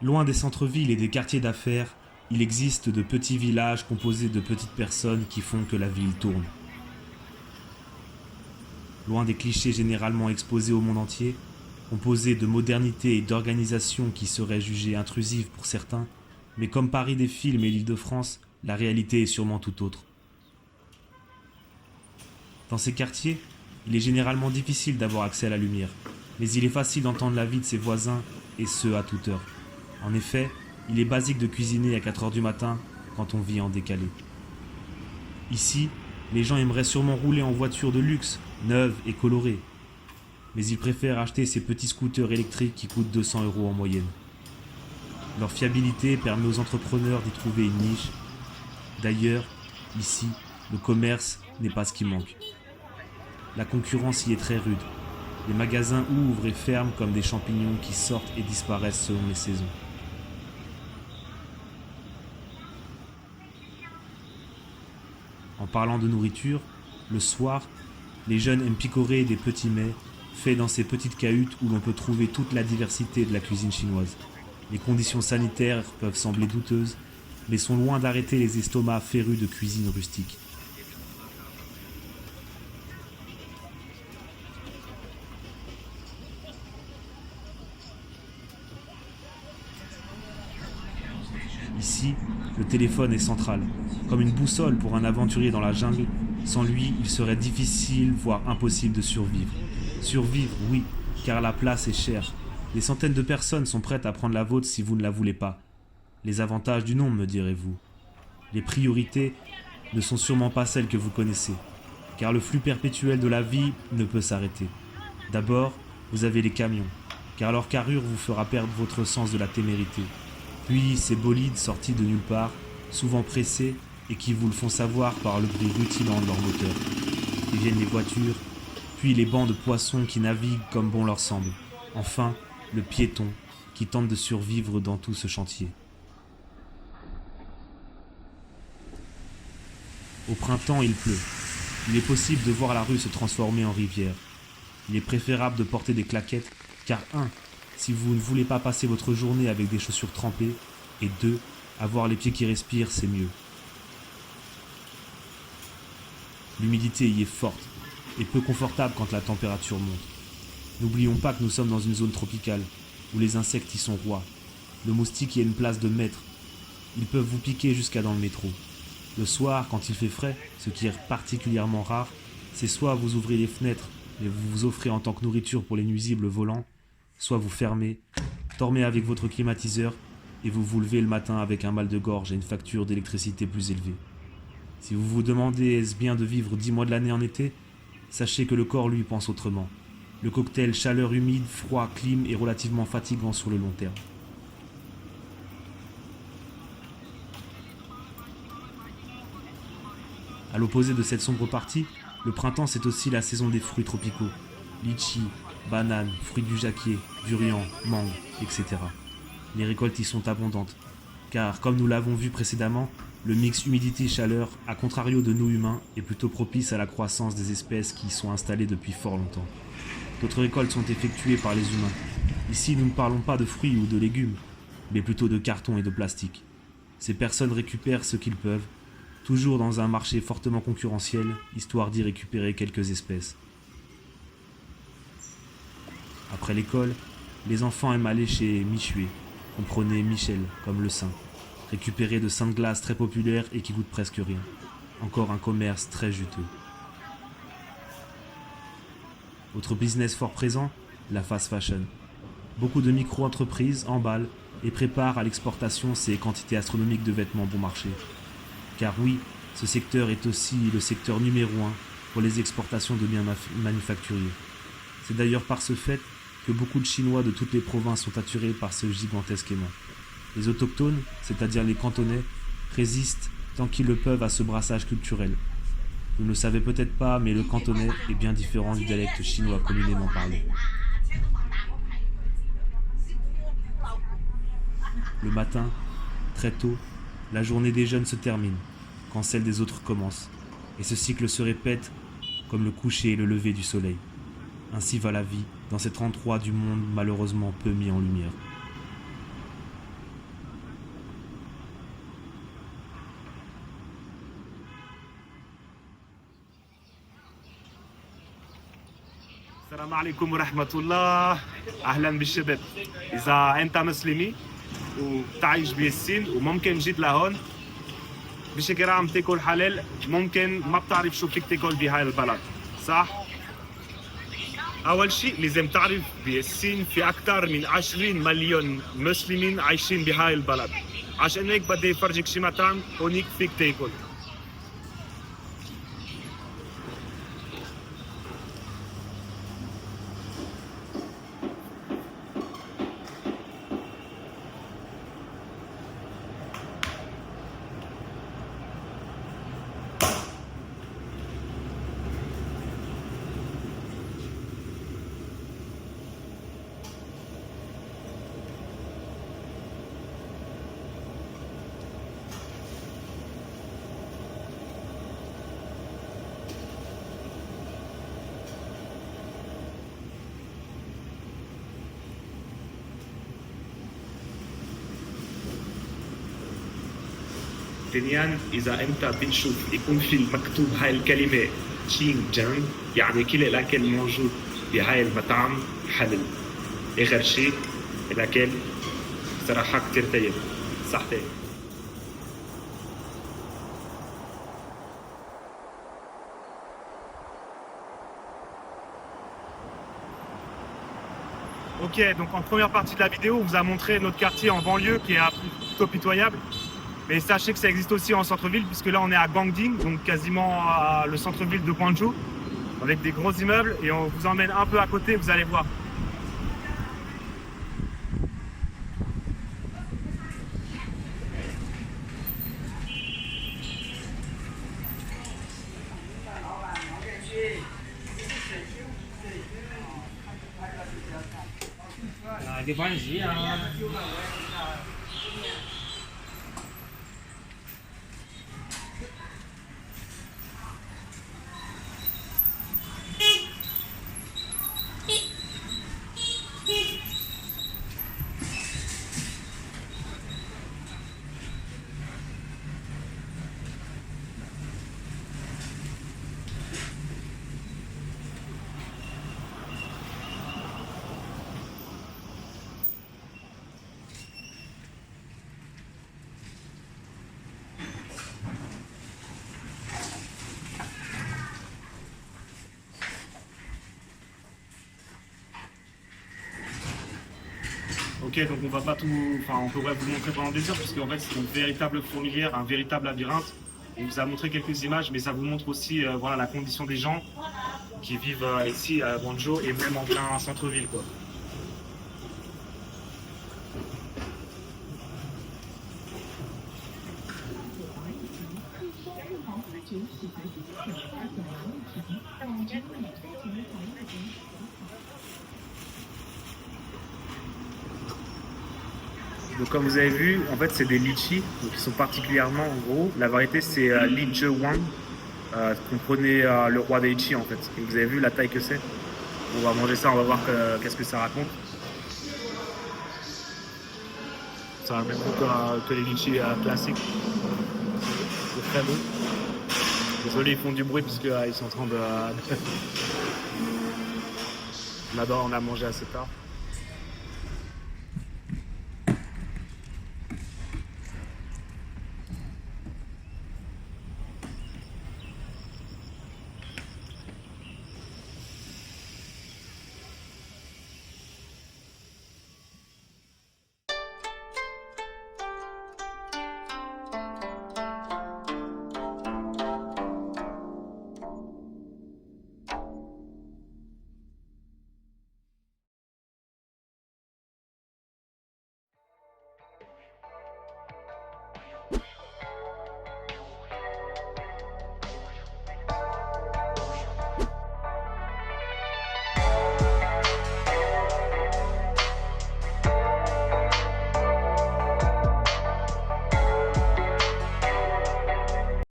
Loin des centres-villes et des quartiers d'affaires, il existe de petits villages composés de petites personnes qui font que la ville tourne. Loin des clichés généralement exposés au monde entier, composés de modernité et d'organisation qui seraient jugées intrusives pour certains, mais comme Paris des films et l'Île-de-France, la réalité est sûrement tout autre. Dans ces quartiers, il est généralement difficile d'avoir accès à la lumière, mais il est facile d'entendre la vie de ses voisins, et ce à toute heure. En effet, il est basique de cuisiner à 4 heures du matin quand on vit en décalé. Ici, les gens aimeraient sûrement rouler en voiture de luxe, neuve et colorée, mais ils préfèrent acheter ces petits scooters électriques qui coûtent 200 € en moyenne. Leur fiabilité permet aux entrepreneurs d'y trouver une niche. D'ailleurs, ici, le commerce n'est pas ce qui manque. La concurrence y est très rude. Les magasins ouvrent et ferment comme des champignons qui sortent et disparaissent selon les saisons. En parlant de nourriture, le soir, les jeunes aiment picorer des petits mets faits dans ces petites cahutes où l'on peut trouver toute la diversité de la cuisine chinoise. Les conditions sanitaires peuvent sembler douteuses, mais sont loin d'arrêter les estomacs férus de cuisine rustique. Ici, le téléphone est central, comme une boussole pour un aventurier dans la jungle. Sans lui, il serait difficile, voire impossible de survivre. Survivre, oui, car la place est chère. Des centaines de personnes sont prêtes à prendre la vôtre si vous ne la voulez pas. Les avantages du nombre, me direz-vous. Les priorités ne sont sûrement pas celles que vous connaissez, car le flux perpétuel de la vie ne peut s'arrêter. D'abord, vous avez les camions, car leur carrure vous fera perdre votre sens de la témérité. Puis ces bolides sortis de nulle part, souvent pressés et qui vous le font savoir par le bruit rutilant de leur moteur. Puis viennent les voitures, puis les bancs de poissons qui naviguent comme bon leur semble. Enfin, le piéton qui tente de survivre dans tout ce chantier. Au printemps, il pleut. Il est possible de voir la rue se transformer en rivière. Il est préférable de porter des claquettes, car 1. Si vous ne voulez pas passer votre journée avec des chaussures trempées, et 2. Avoir les pieds qui respirent, c'est mieux. L'humidité y est forte, et peu confortable quand la température monte. N'oublions pas que nous sommes dans une zone tropicale, où les insectes y sont rois. Le moustique y a une place de maître. Ils peuvent vous piquer jusqu'à dans le métro. Le soir, quand il fait frais, ce qui est particulièrement rare, c'est soit vous ouvrez les fenêtres et vous vous offrez en tant que nourriture pour les nuisibles volants, soit vous fermez, dormez avec votre climatiseur et vous vous levez le matin avec un mal de gorge et une facture d'électricité plus élevée. Si vous vous demandez est-ce bien de vivre 10 mois de l'année en été, sachez que le corps lui pense autrement. Le cocktail chaleur humide, froid, clim est relativement fatigant sur le long terme. À l'opposé de cette sombre partie, le printemps c'est aussi la saison des fruits tropicaux. Litchi, bananes, fruits du jacquier, durian, mangue, etc. Les récoltes y sont abondantes, car comme nous l'avons vu précédemment, le mix humidité-chaleur, à contrario de nous humains, est plutôt propice à la croissance des espèces qui y sont installées depuis fort longtemps. D'autres récoltes sont effectuées par les humains. Ici, nous ne parlons pas de fruits ou de légumes, mais plutôt de carton et de plastique. Ces personnes récupèrent ce qu'ils peuvent, toujours dans un marché fortement concurrentiel, histoire d'y récupérer quelques espèces. Après l'école, les enfants aiment aller chez Michué, comprenez Michel, comme le saint, récupérer de saints de glace très populaires et qui coûtent presque rien. Encore un commerce très juteux. Autre business fort présent, la fast fashion. Beaucoup de micro-entreprises emballent et préparent à l'exportation ces quantités astronomiques de vêtements bon marché. Car oui, ce secteur est aussi le secteur numéro 1 pour les exportations de biens manufacturiers. C'est d'ailleurs par ce fait que beaucoup de Chinois de toutes les provinces sont attirés par ce gigantesque aimant. Les autochtones, c'est-à-dire les cantonais, résistent tant qu'ils le peuvent à ce brassage culturel. Vous ne le savez peut-être pas, mais le cantonais est bien différent du dialecte chinois communément parlé. Le matin, très tôt, la journée des jeunes se termine, quand celle des autres commence, et ce cycle se répète comme le coucher et le lever du soleil. Ainsi va la vie dans cet endroit du monde malheureusement peu mis en lumière. السلام عليكم ورحمة الله. أهلا بالشباب. إذا أنت مسلمي وتعيش بالصين وممكن جيت لهون بشكل عام تاكل حلال، ممكن ما بتعرف شو فيك تاكل بهاي البلد، صح؟ أول شيء لازم تعرف بالصين في أكثر من 20 مليون مسلمين عايشين بهاي البلد، عشان هيك بدي أفرجيك شي مطعم هونيك فيك تاكل. ثانياً إذا أنت بتشوف يكون في مكتوب هاي الكلمة تشين جان، يعني كل الأكل موجود بهاي المطعم حلال. آخر شيء الأكل صراحة كتير طيب، صحتين. Ok, donc en première partie de la vidéo, on vous a montré notre quartier en banlieue qui est plutôt pitoyable. Mais sachez que ça existe aussi en centre-ville, puisque là on est à Guangding, donc quasiment à le centre-ville de Guangzhou, avec des gros immeubles, et on vous emmène un peu à côté, vous allez voir. Ok, donc on va pas tout, enfin on pourrait vous montrer pendant des heures, puisque en fait c'est une véritable fourmilière, un véritable labyrinthe. On vous a montré quelques images, mais ça vous montre aussi voilà, la condition des gens qui vivent ici à Guangzhou et même en plein centre-ville, quoi. Donc comme vous avez vu, en fait c'est des litchis, donc ils sont particulièrement gros. La variété c'est Li Zhewang, comprenez le roi des litchis en fait. Et vous avez vu la taille que c'est. On va manger ça, on va voir qu'est-ce que ça raconte. Ça a le même goût que les litchis classiques. C'est très bon. Désolé, ils font du bruit parce qu'ils sont en train de... On a mangé assez tard.